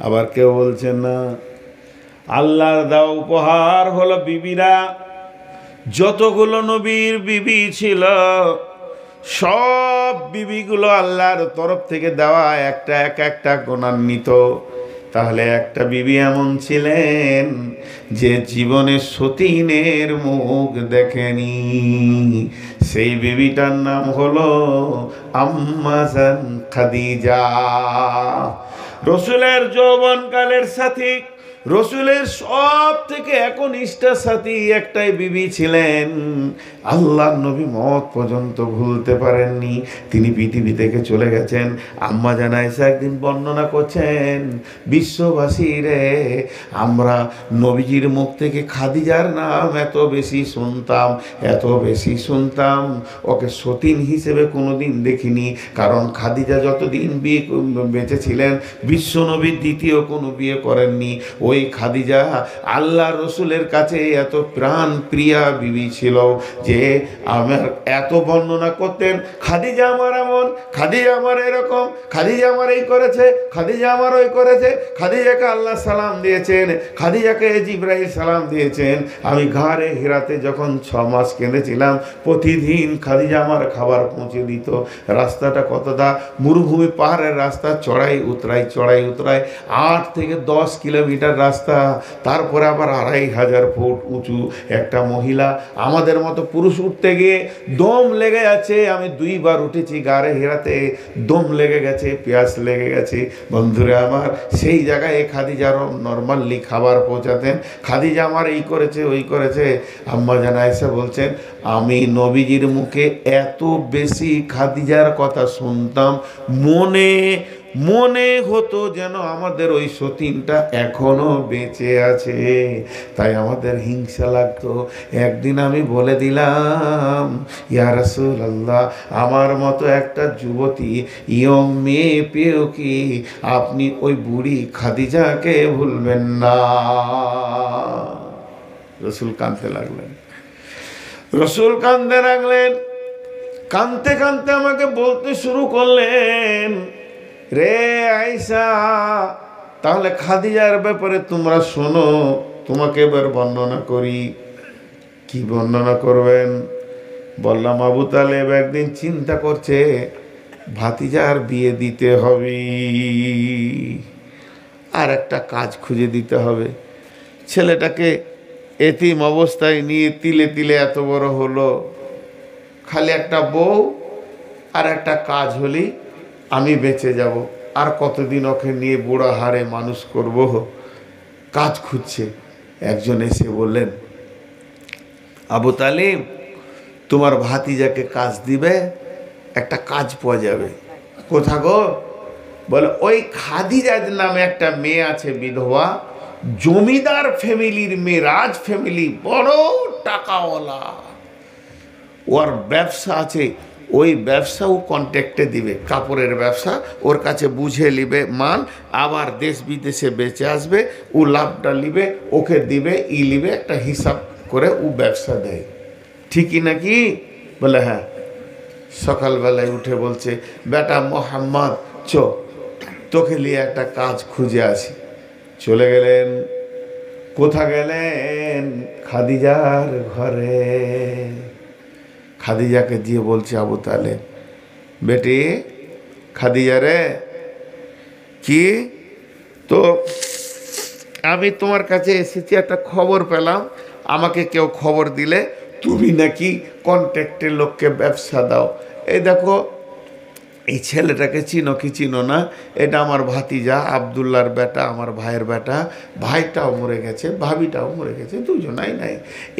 আবার কেউ বলছেন না, আল্লাহর দেওয়া উপহার হলো বিবিরা। যতগুলো নবীর বিবি ছিল, সব বিবিগুলো আল্লাহর তরফ থেকে দেওয়া, একটা গুণান্বিত। তাহলে একটা বিবি এমন ছিলেন যে জীবনে সতীনের মুখ দেখেনি, সেই বিবিটার নাম হলো আম্মা জান খাদিজা। রসুলের যৌবনকালের সাথী, রসুলের সব থেকে একনিষ্ঠ সাথী একটাই বিবি ছিলেন। আল্লাহর নবী মওত পর্যন্ত ভুলতে পারেননি। তিনি পৃথিবী থেকে চলে গেছেন। আম্মা জান আয়েশা একদিন বর্ণনা করছেন, বিশ্ববাসী রে, আমরা নবীজির মুখ থেকে খাদিজার নাম এত বেশি শুনতাম, ওকে সতীন হিসেবে কোনোদিন দেখিনি। কারণ খাদিজা যতদিন বেঁচে ছিলেন, বিশ্ব নবীর দ্বিতীয় কোনো বিয়ে করেননি। ওই খাদিজা আল্লাহ রসুলের কাছে এত প্রাণ প্রিয়া বিবি ছিল যে আমার এত বর্ণনা করতেন, খাদিজা আমার এমন, খাদিজা আমার এরকম, খাদিজা আমার এই করেছে, খাদিজা আমার ওই করেছে, খাদিজাকে আল্লাহ সালাম দিয়েছেন, খাদিজাকে জিবরাইল সালাম দিয়েছেন। আমি ঘাড়ে হেরাতে যখন 6 মাস কেঁদেছিলাম, প্রতিদিন খাদিজা আমার খাবার পৌঁছে দিত। রাস্তাটা কতটা মরুভূমি পাহাড়ের রাস্তা, চড়াই উতরাই 8 থেকে 10 কিলোমিটার রাস্তা, তারপরে আবার 2500 ফুট উঁচু। একটা মহিলা, আমাদের মতো পুরুষ উঠতে গিয়ে দম লেগে যাচ্ছে। আমি 2বার উঠেছি গাড়ে হেরাতে, দম লেগে গেছে, পেঁয়াজ লেগে গেছে। বন্ধুরা আমার, সেই জায়গায় খাদিজা নর্মালি খাবার পৌঁছাতেন। খাদিজা আমার এই করেছে ওই করেছে। আম্মা জান আয়েশা বলছেন, আমি নবীজির মুখে এত বেশি খাদিজার কথা শুনতাম, মনে মনে হতো যেন আমাদের ওই সতীনটা এখনো বেঁচে আছে। তাই আমাদের হিংসা লাগতো। একদিন আমি বলে দিলাম, ইয়া রাসূলুল্লাহ, আমার মতো একটা যুবতী ইয়ং মেয়ে পেয়েও কি আপনি ওই বুড়ি খাদিজাকে ভুলবেন না? রসুল কাঁদতে লাগলেন, রসুল কাঁদতে লাগলেন। কাঁদতে কাঁদতে আমাকে বলতে শুরু করলেন, রে আয়েশা, তাহলে খাদিজার ব্যাপারে তোমরা শোনো, তোমাকে এবার বর্ণনা করি। কি বর্ণনা করবেন? বললাম, আবু তালেব একদিন চিন্তা করছে ভাতিজার বিয়ে দিতে হবে, আর একটা কাজ খুঁজে দিতে হবে। ছেলেটাকে এতিম অবস্থায় নিয়ে তিলে তিলে এত বড় হলো, খালি একটা বউ আর একটা কাজ হলেই আমি বেঁচে যাব। আর কতদিন ওকে নিয়ে বুড়া হাড়ে মানুষ করব? কাজ খুঁজছে। একজন এসে বললেন, আবু তালিব, তোমার ভাতিজাকে কাজ দিবে, একটা কাজ পাওয়া যাবে। কোথা গো? বলে, ওই খাদিজা নামে একটা মেয়ে আছে, বিধবা, জমিদার ফ্যামিলির মেয়ে, রাজ ফ্যামিলি, বড় টাকাওয়ালা, ওর ব্যবসা আছে। ওই ব্যবসাও কন্ট্যাক্টে দিবে, কাপড়ের ব্যবসা, ওর কাছে বুঝে নিবে মাল, আবার দেশ বিদেশে বেচে আসবে, ও লাভটা নিবে, ওকে দিবে, নিবে, একটা হিসাব করে ও ব্যবসা দেয়। ঠিকই নাকি? বলে হ্যাঁ। সকালবেলায় উঠে বলছে, বেটা মোহাম্মদ, তোকে নিয়ে একটা কাজ খুঁজে আসি। চলে গেলেন। কোথা গেলেন? খাদিজার ঘরে। খাদিজাকে দিয়ে বলছে, আবু তালেব, বেটি খাদিজা রে, কি তো আমি তোমার কাছে এসেছি, একটা খবর পেলাম, আমাকে কেউ খবর দিলে তুমি নাকি কন্ট্রাক্টের লোককে ব্যবসা দাও। এই দেখো, এই ছেলেটাকে চিনো কি চিনো না? এটা আমার ভাতিজা, আবদুল্লাহর বেটা, আমার ভাইয়ের বেটা। ভাইটাও মরে গেছে, ভাবিটাও মরে গেছে, দুজনাই নাই।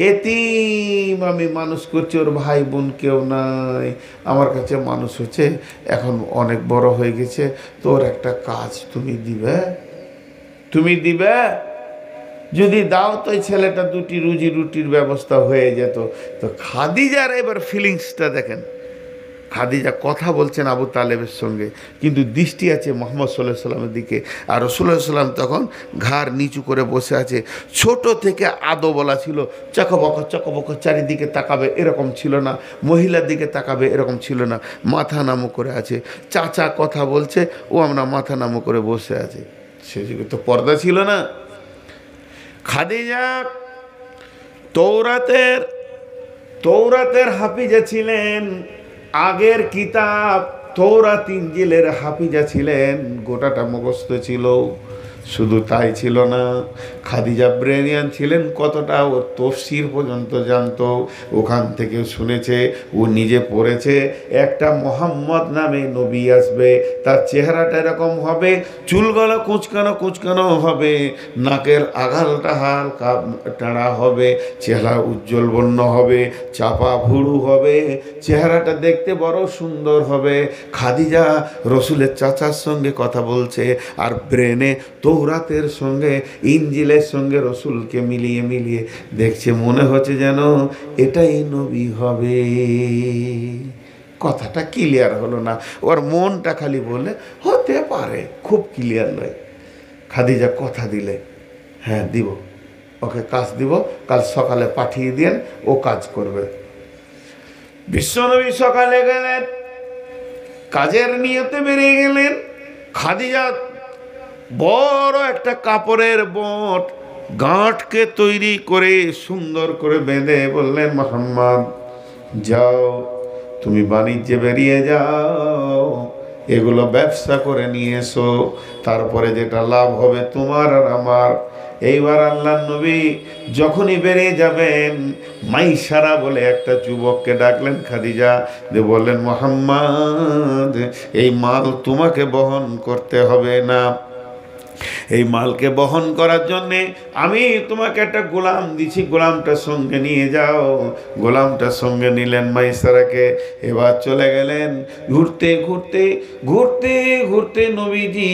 এতিম আমি মানুষ করছি, ওর ভাই বোন কেউ নাই, আমার কাছে মানুষ হচ্ছে, এখন অনেক বড় হয়ে গেছে। তোর একটা কাজ তুমি দিবে, তুমি দিবে। যদি দাও তো এই ছেলেটা দুটি রুজি রুটির ব্যবস্থা হয়ে যেত। তো খাদিজার এবার ফিলিংসটা দেখেন। খাদিজা কথা বলছেন আবু তালেবের সঙ্গে, কিন্তু দৃষ্টি আছে মোহাম্মদ সাল্লাল্লাহু আলাইহি সাল্লামের দিকে। আর রাসূলুল্লাহ সাল্লাল্লাহু আলাইহি সাল্লাম তখন ঘাড় নিচু করে বসে আছে। ছোট থেকে আদো বলা ছিল, চকবক চকবক চারিদিকে তাকাবে এরকম ছিল না, মহিলার দিকে তাকাবে এরকম ছিল না, মাথা নামো করে আছে। চাচা কথা বলছে, ও আমরা মাথা নামো করে বসে আছে। সে যুগে তো পর্দা ছিল না। খাদিজা তৌরাতের হাফিজা ছিলেন, আগের কিতাব তৌরাত ইনজিলের হাফিজা ছিলেন, গোটাটা মুখস্থ ছিল। শুধু তাই ছিল না, খাদিজা ব্রেনিয়ান ছিলেন, কতটা ও তফসির পর্যন্ত জানতো। ওখান থেকে শুনেছে, ও নিজে পড়েছে, একটা মোহাম্মদ নামে নবী আসবে, তার চেহারাটা এরকম হবে, চুলগুলো কুঁচকানো কুঁচকানো হবে, নাকের আগালটা হালকা টাড়া হবে, চেহারা উজ্জ্বল বর্ণ হবে, চাপা ভুরু হবে, চেহারাটা দেখতে বড় সুন্দর হবে। খাদিজা রসুলের চাচার সঙ্গে কথা বলছে, আর ব্রেনে তৌরাতের সঙ্গে ইনজিলের সঙ্গে রসুলকে মিলিয়ে মিলিয়ে দেখছে, মনে হচ্ছে যেন এটাই নবী হবে। কথাটা ক্লিয়ার হলো না, ওর মনটা খালি বলে হতে পারে, খুব ক্লিয়ার নয়। খাদিজা কথা দিলে, হ্যাঁ দিব, ওকে কাজ দিব, কাল সকালে পাঠিয়ে দিন, ও কাজ করবে। বিশ্বনবী সকালে গেলেন, কাজের নিয়তে বেরিয়ে গেলেন। খাদিজা বড় একটা কাপড়ের বোট গাঁটকে তৈরি করে সুন্দর করে বেঁধে বললেন, মোহাম্মদ যাও, তুমি বাণিজ্যে বেরিয়ে যাও, এগুলো ব্যবসা করে নিয়ে এসো, তারপরে যেটা লাভ হবে তোমার আর আমার। এইবার আল্লাহর নবী যখনই বেরিয়ে যাবেন, মাইসারা বলে একটা যুবককে ডাকলেন খাদিজা, যে বললেন, মুহাম্মদ, এই মাল তোমাকে বহন করতে হবে না। এই মালকে বহন করার জন্যে আমি তোমাকে একটা গোলাম দিছি, গোলামটার সঙ্গে নিয়ে যাও। গোলামটার সঙ্গে নিলেন মাইসারাকে। এবার চলে গেলেন ঘুরতে ঘুরতে ঘুরতে ঘুরতে নবীজি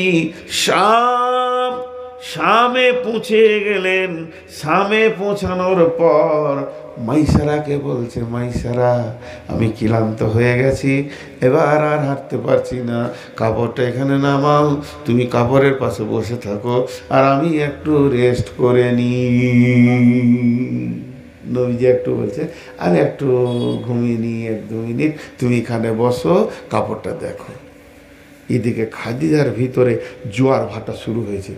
শামে পৌঁছে গেলেন। শামে পৌঁছানোর পর মাইসারাকে বলছে, মাইসারা, আমি ক্লান্ত হয়ে গেছি, এবার আর হাঁটতে পারছি না, কাপড়টা এখানে নামাও, তুমি কাপড়ের পাশে বসে থাকো, আর আমি একটু রেস্ট করে নি। নবীজি একটু বলছে, আমি একটু ঘুমিয়ে নিই 1-2 মিনিট, তুমি এখানে বসো, কাপড়টা দেখো। এদিকে খাদিজার ভিতরে জোয়ার ভাটা শুরু হয়েছে।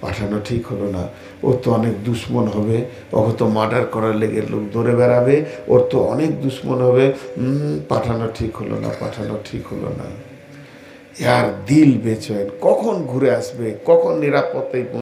পাঠানো ঠিক হলো না, ওর তো অনেক দুশ্মন হবে, ওকে তো মার্ডার করার লেগে লোক ধরে বেড়াবে, ওর তো অনেক দুশ্মন হবে, পাঠানো ঠিক হলো না, পাঠানো ঠিক হলো না। আর দিল বেচেন, কখন ঘুরে আসবে, কখন নিরাপত্তায়